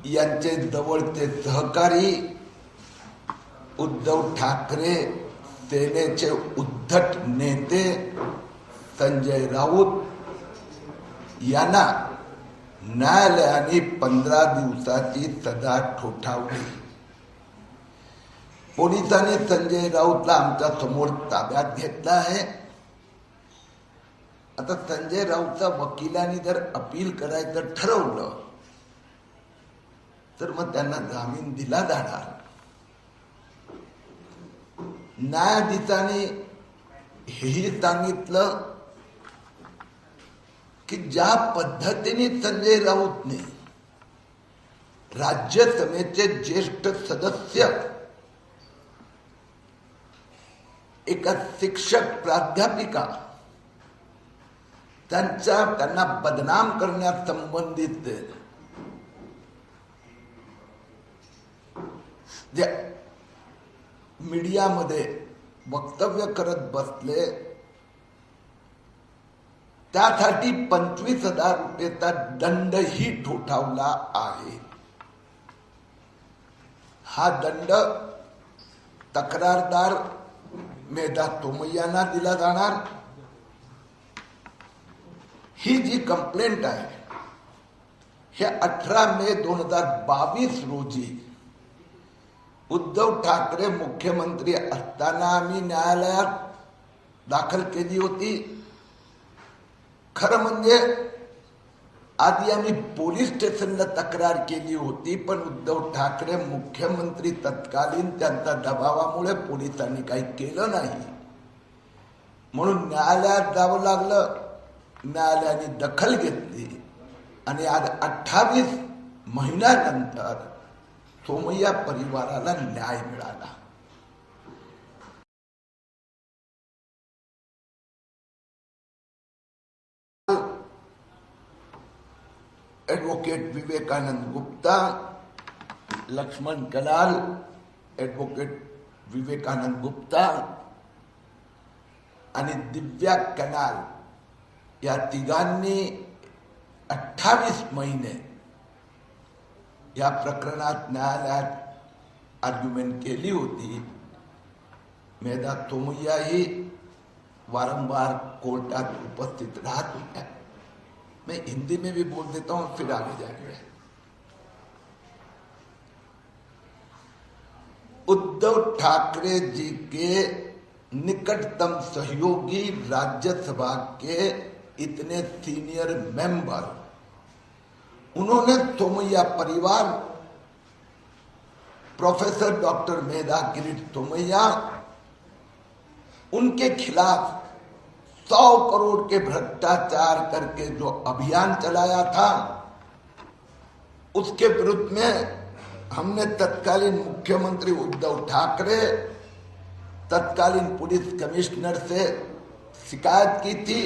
यांचे जवळचे सहकारी उद्धव ठाकरे सेनेचे उद्धट नेते संजय राऊत यांना न्यायालयाने 15 दिवसाची सजा ठोठावली। पोलिसांनी संजय राऊतला आमच्या समोर ताब्यात घेतला आहे। आता संजय राऊतच्या वकिलांनी जर अपील करायचं ठरवलं तर मग त्यांना जामीन दिला जाणार। न्यायाधीशाने हेही सांगितलं की ज्या पद्धतीने संजय राऊतने राज्यसभेचे ज्येष्ठ सदस्य एका शिक्षक प्राध्यापिका त्यांना बदनाम करण्यास संबंधित जे मीडियामध्ये वक्तव्य करत बसले त्यासाठी 25,000 रुपयेचा दंडही ठोठावला आहे। हा दंड तक्रारदार मेधा तोमय्यांना दिला जाणार। ही जी कंप्लेंट आहे हे 18 मे 2022 रोजी उद्धव ठाकरे मुख्यमंत्री असताना आम्ही न्यायालयात दाखल केली होती। खरं म्हणजे आधी आम्ही पोलीस स्टेशनला तक्रार केली होती, पण उद्धव ठाकरे मुख्यमंत्री तत्कालीन त्यांच्या दबावामुळे पोलिसांनी काही केलं नाही, म्हणून न्यायालयात जावं लागलं। न्यायालयाने दखल घेतली आणि आज 28 महिन्यानंतर तोमय्या परिवाराला न्याय मिळाला। एडवोकेट विवेकानंद गुप्ता, लक्ष्मण कलाल, एडवोकेट विवेकानंद गुप्ता आणि दिव्या कनाल या तिघांनी 28 महिने या प्रकरणात न्यायालयात आर्ग्युमेंट केली होती। मेधा तोमय्या ही वारंवार कोर्टात उपस्थित रहत होत्या। मैं हिंदी में भी बोल देता हूं, फिर आगे जाएंगे। उद्धव ठाकरे जी के निकटतम सहयोगी राज्यसभा के इतने सीनियर मेंबर, उन्होंने तोमय्या परिवार, प्रोफेसर डॉक्टर मेधा किरीट तोमय्या, उनके खिलाफ 100 करोड़ के भ्रष्टाचार करके जो अभियान चलाया था, उसके विरुद्ध में हमने तत्कालीन मुख्यमंत्री उद्धव ठाकरे, तत्कालीन पुलिस कमिश्नर से शिकायत की थी।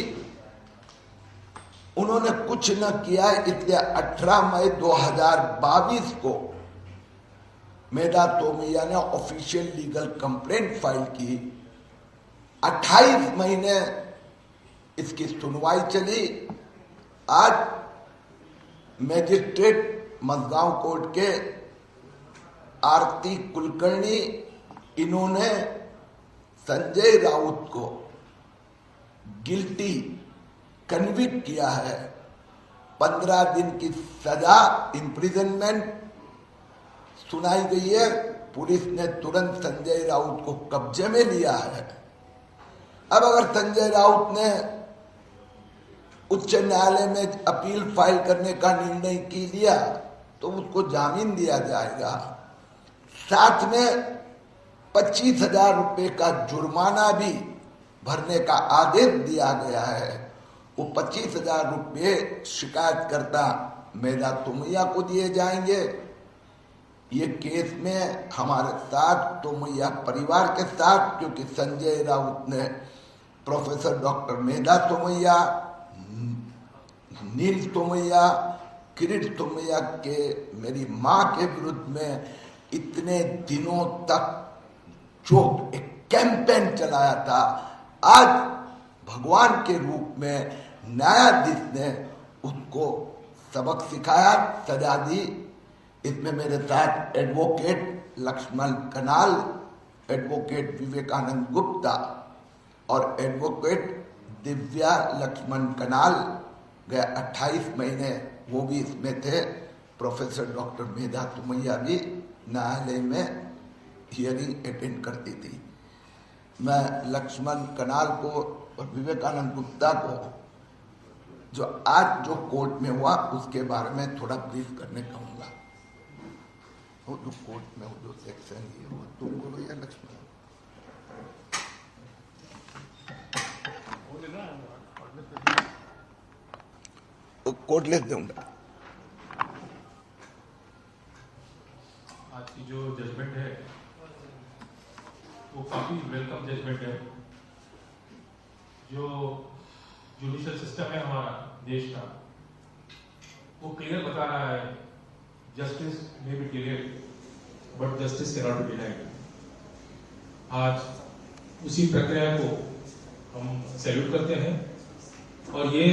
उन्होंने कुछ न किया, इसलिए 18 मई 2022 को मेधा तोमय्या ने ऑफिशियल लीगल कंप्लेंट फाइल की। 28 महीने इसकी सुनवाई चली। आज मैजिस्ट्रेट मजगांव कोर्ट के आरती कुलकर्णी, इन्होंने संजय राउत को गिल्टी कन्विक्ट किया है। 15 दिन की सजा इम्प्रिजनमेंट सुनाई गई है। पुलिस ने तुरंत संजय राउत को कब्जे में लिया है। अब अगर संजय राउत ने उच्च न्यायालय में अपील फाइल करने का निर्णय की लिया तो उसको जामीन दिया जाएगा। साथ में 25,000 रुपये का जुर्माना भी भरने का आदेश दिया गया है। वो 25,000 रुपये शिकायतकर्ता मेधा तोमय्या को दिए जाएंगे। ये केस में हमारे साथ तोमय्या परिवार के साथ, क्योंकि संजय राउत ने प्रोफेसर डॉक्टर मेधा तोमय्या, नील तोमय्या, किरीट तोमय्या के मेरी मां के विरुद्ध में इतने दिनों तक जो एक कैंपेन चलाया था, आज भगवान के रूप में न्यायाधीश ने उसको सबक सिखाया, सजा दी। इसमें मेरे साथ एडवोकेट लक्ष्मण कनाल, एडवोकेट विवेकानंद गुप्ता और एडवोकेट दिव्या लक्ष्मण कनाल गए 28 महीने वो भी इसमें थे। प्रोफेसर डॉक्टर मेधा तुमैया भी न्यायालय में हियरिंग अटेंड करती थी। मैं लक्ष्मण कनाल को और विवेकानंद गुप्ता को जो आज जो कोर्ट में हुआ उसके बारे में थोड़ा ब्रीफ करने कहूँगा। वो जो कोर्ट में वो जो सेक्शन ये हुआ, तुम बोलो या लक्ष्मण? कोर्ट ले दूंगा। आज की जो जजमेंट है वो काफी वेलकम जजमेंट है। जो जुडिशियल सिस्टम है हमारा देश का, वो क्लियर बता रहा है justice may be delayed but justice can not be denied. आज उसी प्रक्रिया को हम सैल्यूट करते हैं और ये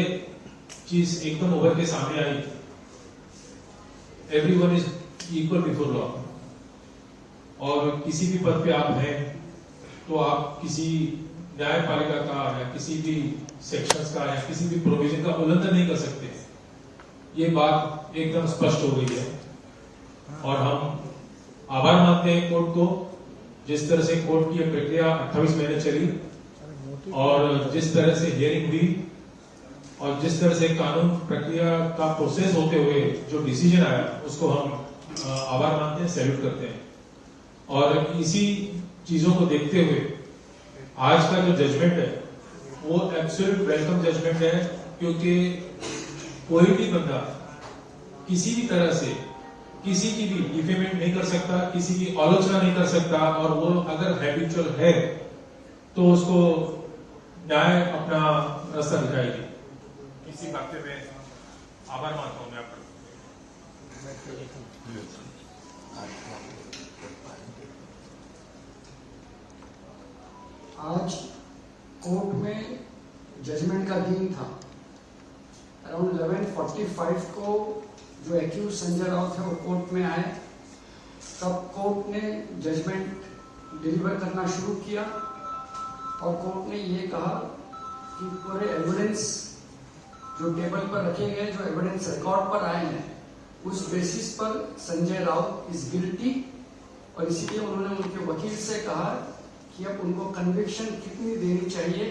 चीज एकदम उभर के सामने आई। Everyone is equal before law, और किसी भी पद पे आप हैं तो आप किसी न्यायपालिका का या किसी भी सेक्शंस का या किसी भी प्रोविजन का उल्लंघन नहीं कर सकते। ये बात एकदम स्पष्ट हो गई है और हम आभार मानते हैं कोर्ट को, जिस तरह से कोर्ट की प्रक्रिया 28 महीने चली और जिस तरह से हियरिंग हुई और जिस तरह से कानून प्रक्रिया का प्रोसेस होते हुए जो डिसीजन आया उसको हम आभार मानते हैं, सैल्यूट करते हैं। और इसी चीजों को देखते हुए आज का जो जजमेंट है वो एब्सोल्यूट वेलकम जजमेंट है, क्योंकि कोई भी बंदा किसी भी तरह से किसी की भी डिफेमेट नहीं कर सकता, किसी की आलोचना नहीं कर सकता, और वो अगर हैबिचुअल है तो उसको न्याय अपना रास्ता दिखाएगी। इसी बात पे मैं आभार मानता हूं मैं आपका। आज कोर्ट में जजमेंट का दिन था। अराउंड 11:45 को जो एक्यूज संजय राउत है वो कोर्ट में आए। तब कोर्ट ने जजमेंट डिलीवर करना शुरू किया और कोर्ट ने ये कहा कि पूरे एविडेंस जो टेबल पर रखे गए, जो एविडेंस रिकॉर्ड पर आए हैं, उस बेसिस पर संजय राउत इज गिल्टी, और इसीलिए उन्होंने उनके वकील से कहा कि अब उनको कन्विक्शन कितनी देनी चाहिए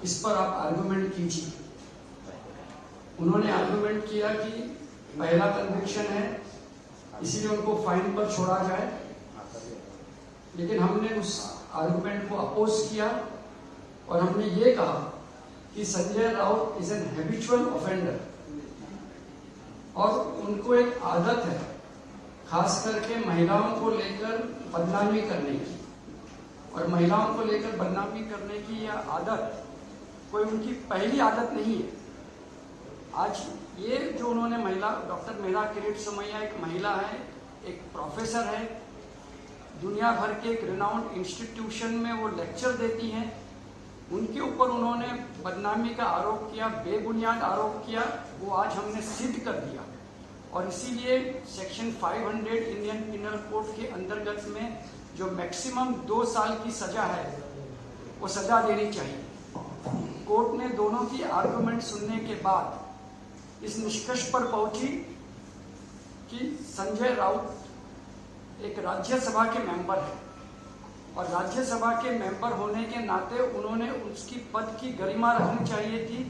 इस पर आप आर्गुमेंट कीजिए। उन्होंने आर्गुमेंट किया कि पहला कन्विक्शन है इसीलिए उनको फाइन पर छोड़ा जाए, लेकिन हमने उस आर्गुमेंट को अपोज किया और हमने ये कहा कि Sanjay Raut is an habitual offender और उनको एक आदत है खास करके महिलाओं को लेकर बदनामी करने की, और महिलाओं को लेकर बदनामी करने की यह आदत कोई उनकी पहली आदत नहीं है। आज ये जो उन्होंने महिला, डॉक्टर मेधा किरीट सोमैया एक महिला है, एक प्रोफेसर है, दुनिया भर के एक रिनाउंड इंस्टीट्यूशन में वो लेक्चर देती हैं, उनके ऊपर उन्होंने बदनामी का आरोप किया, बेबुनियाद आरोप किया, वो आज हमने सिद्ध कर दिया। और इसीलिए सेक्शन 500 इंडियन पिनल कोड के अंतर्गत में जो मैक्सिमम 2 साल की सजा है वो सजा देनी चाहिए। कोर्ट ने दोनों की आर्गुमेंट सुनने के बाद इस निष्कर्ष पर पहुंची कि संजय राउत एक राज्यसभा के मेंबर है और राज्यसभा के मेंबर होने के नाते उन्होंने उसकी पद की गरिमा रखनी चाहिए थी,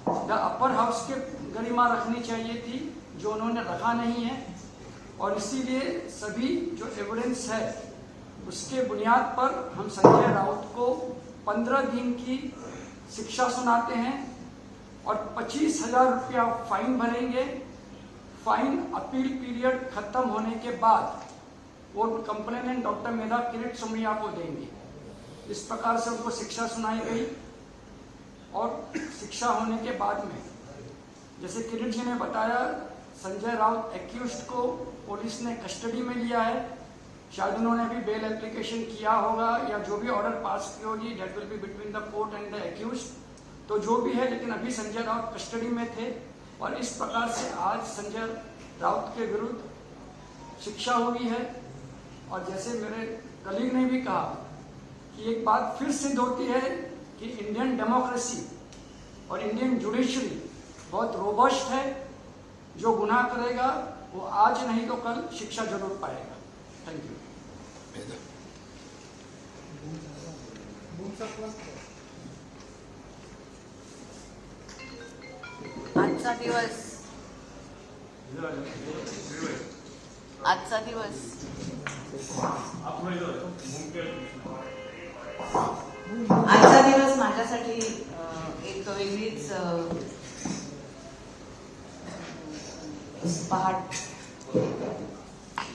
द अपर हाउस के गरिमा रखनी चाहिए थी, जो उन्होंने रखा नहीं है। और इसीलिए सभी जो एविडेंस है उसके बुनियाद पर हम संजय राउत को 15 दिन की शिक्षा सुनाते हैं और 25,000 रुपया फाइन भरेंगे। फाइन अपील पीरियड खत्म होने के बाद वो कंप्लेनेंट डॉक्टर मेधा किरीट सोमैया को देंगे। इस प्रकार से उनको शिक्षा सुनाई गई और शिक्षा होने के बाद में जैसे किरीट जी ने बताया, संजय राउत एक्यूज्ड को पुलिस ने कस्टडी में लिया है, शायद उन्होंने अभी बेल एप्लीकेशन किया होगा या जो भी ऑर्डर पास की होगी, that will be between the court end the accused. तो जो भी है, लेकिन अभी संजय राउत कस्टडी में थे और इस प्रकार से आज संजय राउत के विरुद्ध शिक्षा हुई है। और जैसे मेरे कलीग ने भी कहा कि एक बात फिर सिद्ध होती है कि इंडियन डेमोक्रेसी और इंडियन जुडिशरी बहुत रोबस्ट है। जो गुनाह करेगा वो आज नहीं तो कल शिक्षा जरूर पाएगा। Thank you. आजचा दिवस माझ्यासाठी एक वेगळीच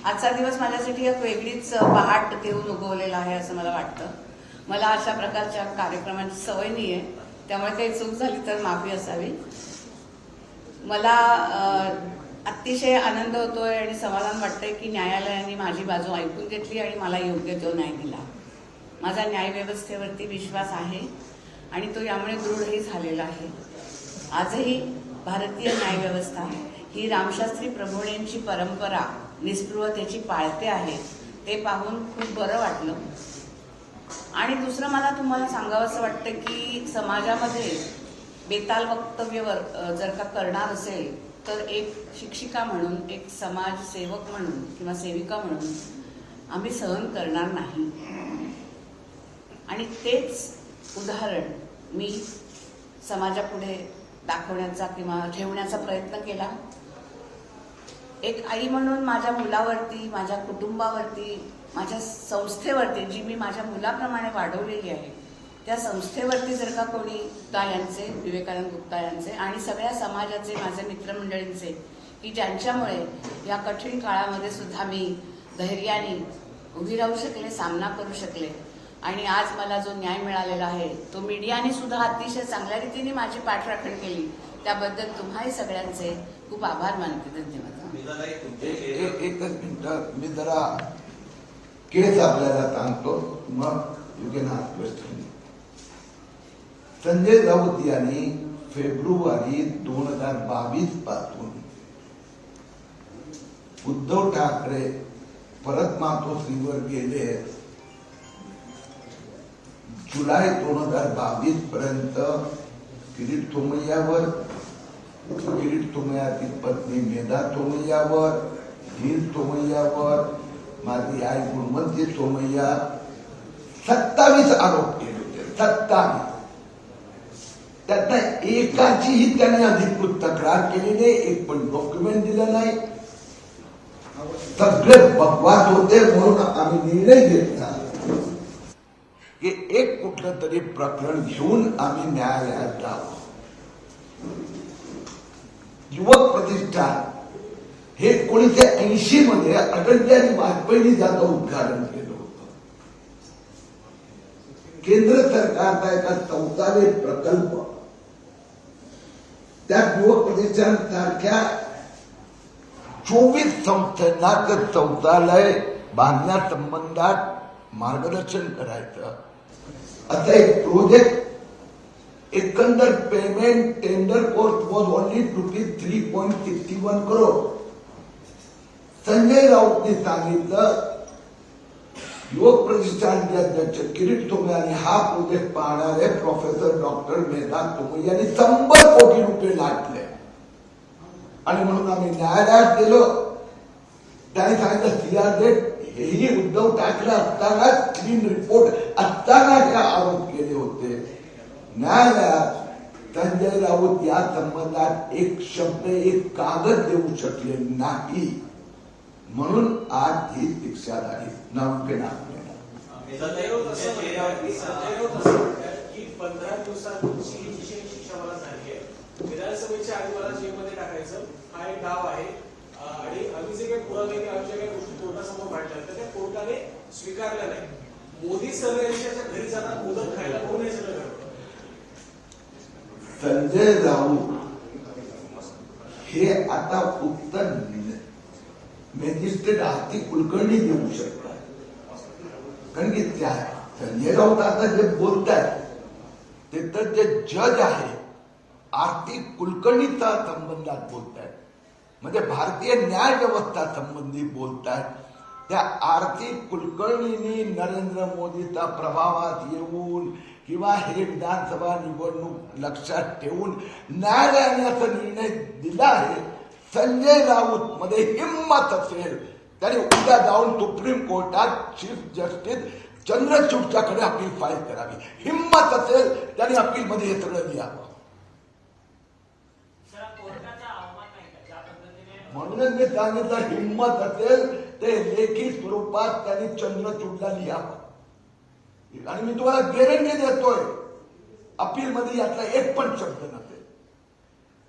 आजचा दिवस माझ्यासाठी एक वेगळीच पहाट देऊन उगवलेला आहे असं मला वाटतं. मला अशा प्रकारच्या कार्यक्रमांची सवय नाही आहे, त्यामुळे काही चूक झाली तर माफी असावी. मला अतिशय आनंद होतोय आणि समाधान वाटतंय की न्यायालयाने माझी बाजू ऐकून घेतली आणि मला योग्य तो न्याय दिला. माझा न्यायव्यवस्थेवरती विश्वास आहे आणि तो यामुळे दृढही झालेला आहे. आजही भारतीय न्यायव्यवस्था ही रामशास्त्री प्रभूंची परंपरा निस्पृहतेची पाळते आहे. ते पाहून खूप बरं वाटलं. आणि दुसरं मला तुम्हाला सांगावंसं वाटतं की समाजामध्ये बेताल वक्तव्यवर जर का करणार असेल तर एक शिक्षिका म्हणून, एक समाजसेवक म्हणून किंवा सेविका म्हणून आम्ही सहन करणार नाही. आणि तेच उदाहरण मी समाजापुढे दाखवण्याचा किंवा ठेवण्याचा प्रयत्न केला. एक आई म्हणून माझ्या मुलावरती, माझ्या कुटुंबावरती, माझ्या संस्थेवरती, जी मी माझ्या मुलाप्रमाणे वाढवलेली आहे, त्या संस्थेवरती जर का कोणी गुप्ता यांचे, विवेकानंद गुप्ता यांचे आणि सगळ्या समाजाचे, माझे मित्रमंडळींचे, की ज्यांच्यामुळे या कठीण काळामध्ये सुद्धा मी धैर्याने उभी राहू शकले, सामना करू शकले आणि आज मला जो न्याय मिळालेला आहे तो मीडियाने सुद्धा अतिशय चांगल्या रीतीने माझी पाठराखण केली, त्याबद्दल तुम्हाही सगळ्यांचे खूप आभार मानते. धन्यवाद. एकच मिनिट, मी जरा केस आपल्याला सांगतो, मग युगेना क्वेश्चन. संजय राऊत यांनी फेब्रुवारी 2022 पासून उद्धव ठाकरे परत मातोश्रीवर गेले. जुलै 2022 पर्यंत किरीट थोमय्यावर, किरीट थोमय्याची पत्नी मेधा थोमय्यावर, नील थोमय्यावर, माझी आई गुणवंती थोमय्या 27 आरोप केले होते. 27. त्यातनं एकाचीही त्यांनी अधिकृत तक्रार केली नाही, एक पण डॉक्युमेंट दिलं नाही. सगळे बकवास होते. म्हणून आम्ही निर्णय घेतला की एक कुठलं तरी प्रकरण घेऊन आम्ही न्यायालयात जावं. युवक प्रतिष्ठान हे 1980 मध्ये अटल बिहारी वाजपेयींनी ज्याचं उद्घाटन केलं होतं. केंद्र सरकारचा एका संस्थाने प्रकल्प, त्या युवक प्रतिष्ठान सारख्या 24 संस्थांना शौचालय बांधण्यासंबंधात मार्गदर्शन करायचं असं एक प्रोजेक्ट. एकंदर payment tender cost was only ₹3.61 crore. Sanjay राऊतने सांगितलं, युवक प्रतिष्ठानचे अध्यक्ष किरीट थोमय्या आणि हा प्रोजेक्ट पाहणारे प्रोफेसर डॉक्टर मेधा थोमय्या यांनी 100 कोटी रुपये लाटले. आणि म्हणून आम्ही न्यायालयात गेलो. त्याने सांगितलं सीआर डेट हेही उद्धव ठाकरे असताना क्लीन रिपोर्ट असताना हे आरोप केले होते. न्यायालयात संजय राऊत या संबंधात एक शब्द, एक कागद देऊ शकले नाही. म्हणून आज ही शिक्षा झाली. नामके नाम 15 दिवसांची जी शिक्षा मला झाली आहे, विधानसभेच्या आधी मला जेलमध्ये टाकायचं हा एक डाव आहे. आणि आम्ही जे काही पुरावे आमच्या काही गोष्टी कोर्टासमोर मांडल्या तर त्या कोर्टाने स्वीकारल्या नाही. मोदी सरकारच्या घरी जाणार मुदत खायला कोण नाही सगळं. संजय राऊत हे आता उत्तर मॅजिस्ट्रेट आर्थिक कुलकर्णी देऊ शकतात. कारण की त्या संजय राऊत आता जे बोलतात ते तर जे जज आहे आर्थिक कुलकर्णीचा संबंधात बोलतात. म्हणजे भारतीय न्याय व्यवस्था संबंधी बोलतायत. त्या आरती कुलकर्णींनी नरेंद्र मोदीचा प्रभावात येऊन किंवा हे विधानसभा निवडणूक लक्षात ठेवून न्यायालयाने असा निर्णय दिला आहे. संजय राऊत मध्ये हिंमत असेल त्याने उद्या जाऊन सुप्रीम कोर्टात चीफ जस्टिस चंद्रचूडच्याकडे अपील फाईल करावी. हिंमत असेल त्याने अपील मध्ये हे सगळं लिहावं. म्हणूनच मी सांगितलं हिंमत असेल ते लेखी स्वरूपात त्यांनी चंद्रचूडला लिहावं. आणि मी तुम्हाला गॅरंटी देतोय अपील मध्ये यातला एक पण शब्द नसेल.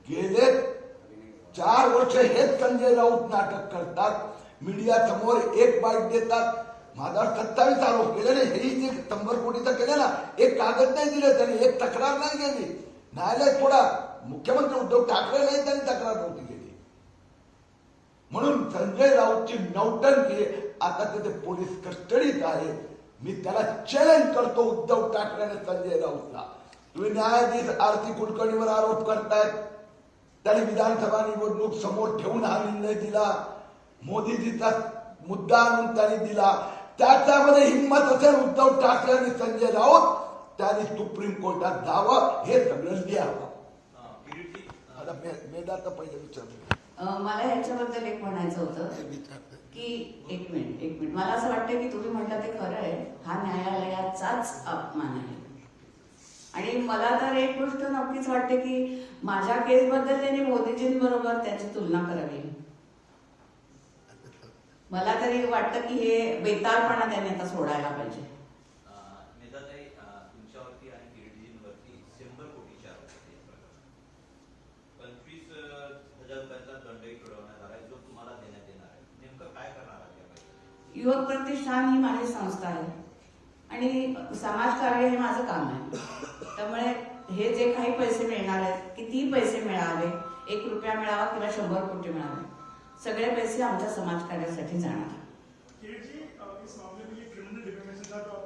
गेले 4 वर्ष हेच संजय राऊत नाटक करतात. मीडिया समोर एक बाईट देतात. माझा 27 आरोप केले. हेही जे 100 कोटीचं केले ना, एक कागद नाही दिले त्यांनी, एक तक्रार नाही केली. न्यायालय थोडा मुख्यमंत्री उद्धव ठाकरे नाही त्यांनी तक्रार नव्हती केली. म्हणून संजय राऊतची नौटंकी आता तिथे पोलीस कस्टडीत आहे. मी त्याला चॅलेंज करतो उद्धव ठाकरे आणि संजय राऊतला. तुम्ही न्यायाधीश आरती कुलकर्णीवर आरोप करतायत. त्यांनी विधानसभा निवडणूक समोर ठेवून हा निर्णय दिला. मोदीजीचा मुद्दा आणून त्यांनी दिला. त्याच्यामध्ये हिंमत असेल उद्धव ठाकरे आणि संजय राऊत त्यांनी सुप्रीम कोर्टात जावं. हे सगळं लिहावं. आता मेधाचं पहिलं विचारलं. मला ह्याच्याबद्दल एक म्हणायचं होतं की एक मिनिट मला असं वाटतं की तुम्ही म्हटलं ते खरं आहे. हा न्यायालयाचाच अपमान आहे. आणि मला तर एक गोष्ट नक्कीच वाटते की माझ्या केसबद्दल त्यांनी मोदीजींबरोबर त्याची तुलना करावी. मला तरी वाटतं की हे बेतालपणा त्यांनी आता सोडायला पाहिजे. तुमच्यावरती आणि किरीटजींवरती 100 कोटीचे आरोप होते. 25,000 रुपयांचा दंडही ठरवण्यात आला जो तुम्हाला देण्यात येणार आहे. नेमकं काय करणार आहे? युवक प्रतिष्ठान ही माझी संस्था आहे आणि समाजकार्य हे माझं काम आहे. त्यामुळे हे जे काही पैसे मिळणार आहेत, कितीही पैसे मिळावे, 1 रुपया मिळावा किंवा 100 कोटी मिळावे, सगळे पैसे आमच्या समाजकार्यासाठी जाणार. इस मामले में ये क्रिमिनल डिफेमेशन का जो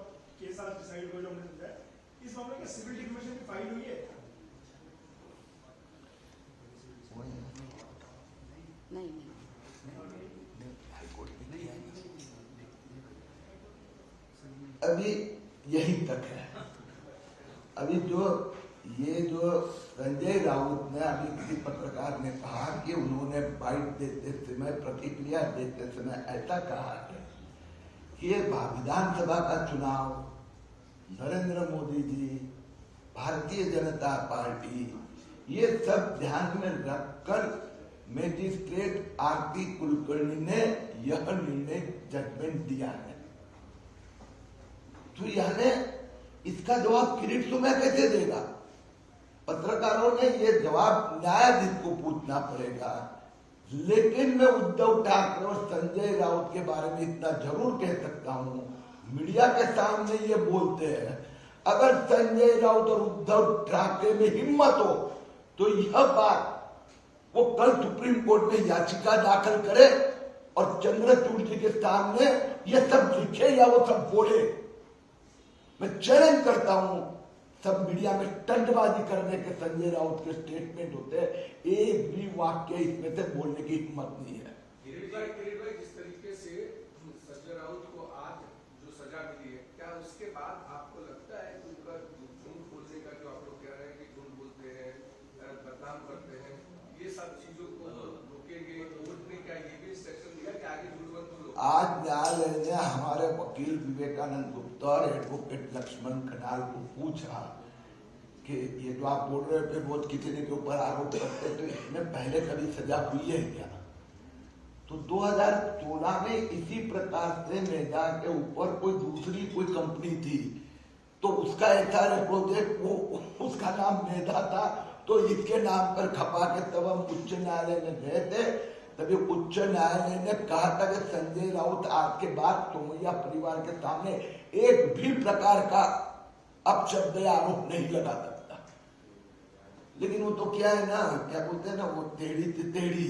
केस आज डिसाइड हुआ जो हमने समझा है, इस मामले में सिविल डिफेमेशन की फाइल हुई है? नहीं अभी यही तक है. अभी जो संजय राउत ने अभी किसी पत्रकार ने कहा कि उन्होंने बाइट देते समय, प्रतिक्रिया देते समय ऐसा कहा है कि विधानसभा का चुनाव नरेंद्र मोदी जी, भारतीय जनता पार्टी, ये सब ध्यान में रखकर मैजिस्ट्रेट आरती कुलकर्णी ने यह निर्णय जजमेंट दिया है. तो यानी इसका जवाब किरीट सुमे कैसे देगा? पत्रकारों ने ये जवाब न्यायाधीश को पूछना पड़ेगा. लेकिन मैं उद्धव ठाकरे और संजय राउत के बारे में इतना जरूर कह सकता हूं, मीडिया के सामने ये बोलते हैं, अगर संजय राउत और उद्धव ठाकरे में हिम्मत हो तो यह बात वो कल सुप्रीम कोर्ट में याचिका दाखल करे और चंद्रचूड़ जी के सामने ये सब लिखे या वो सब बोले. मैं चैलेंज करता हूं. सब मीडिया में स्टंटबाजी करने के संजय राउत के स्टेटमेंट होते हैं, एक भी वाक्य इसमें से बोलने की हिम्मत नहीं है. किरीट भाई जिस तरीके से संजय राउत को आज जो सजा मिली है, क्या उसके बाद आपको लगता है कि उनका झूठ बोलने का जो आप लोग कह रहे हैं कि झूठ बोलते हैं, बदनाम करते हैं, ये सब चीजों को रोकेंगे? कोर्ट ने क्या ये भी सेक्शन दिया कि आगे झूठ मत बोलो? आज न्यायालय ने हमारे वकील विवेकानंद गुप्ता और एडवोकेट लक्ष्मण कनाल को पूछा कि ये जो आप बोल रहे थे बहुत किसी ने के ऊपर आरोप करते, तो इसमें पहले कभी सजा हुई है क्या? तो 2016 में इसी प्रकार से मेधा के ऊपर कोई दूसरी कोई कंपनी थी, तो उसका ऐसा प्रोजेक्ट वो उसका नाम मेधा था, तो इसके नाम पर खपा के तब हम उच्च न्यायालय में गए थे. तभी उच्च न्यायालय ने कहा था कि संजय राउत आज के बाद सोमैया परिवार के सामने एक भी प्रकार का अपशब्द या आरोप नहीं लगा सकता. लेकिन वो तो क्या है ना, क्या बोलते हैं ना, वो टेढ़ी से टेढ़ी.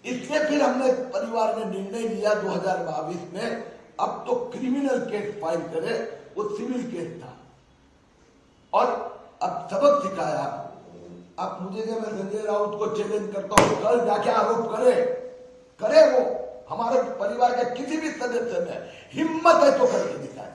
इसलिए फिर हमने परिवार ने निर्णय लिया 2022 में अब तो क्रिमिनल केस फाइल करे. वो सिविल केस था और अब सबक सिखाया आप मुझे क्या, मैं संजय राउत को चैलेंज करता हूं, कल जाके आरोप करे वो हमारे परिवार के किसी भी सदस्य में हिम्मत है तो करके दिखाए।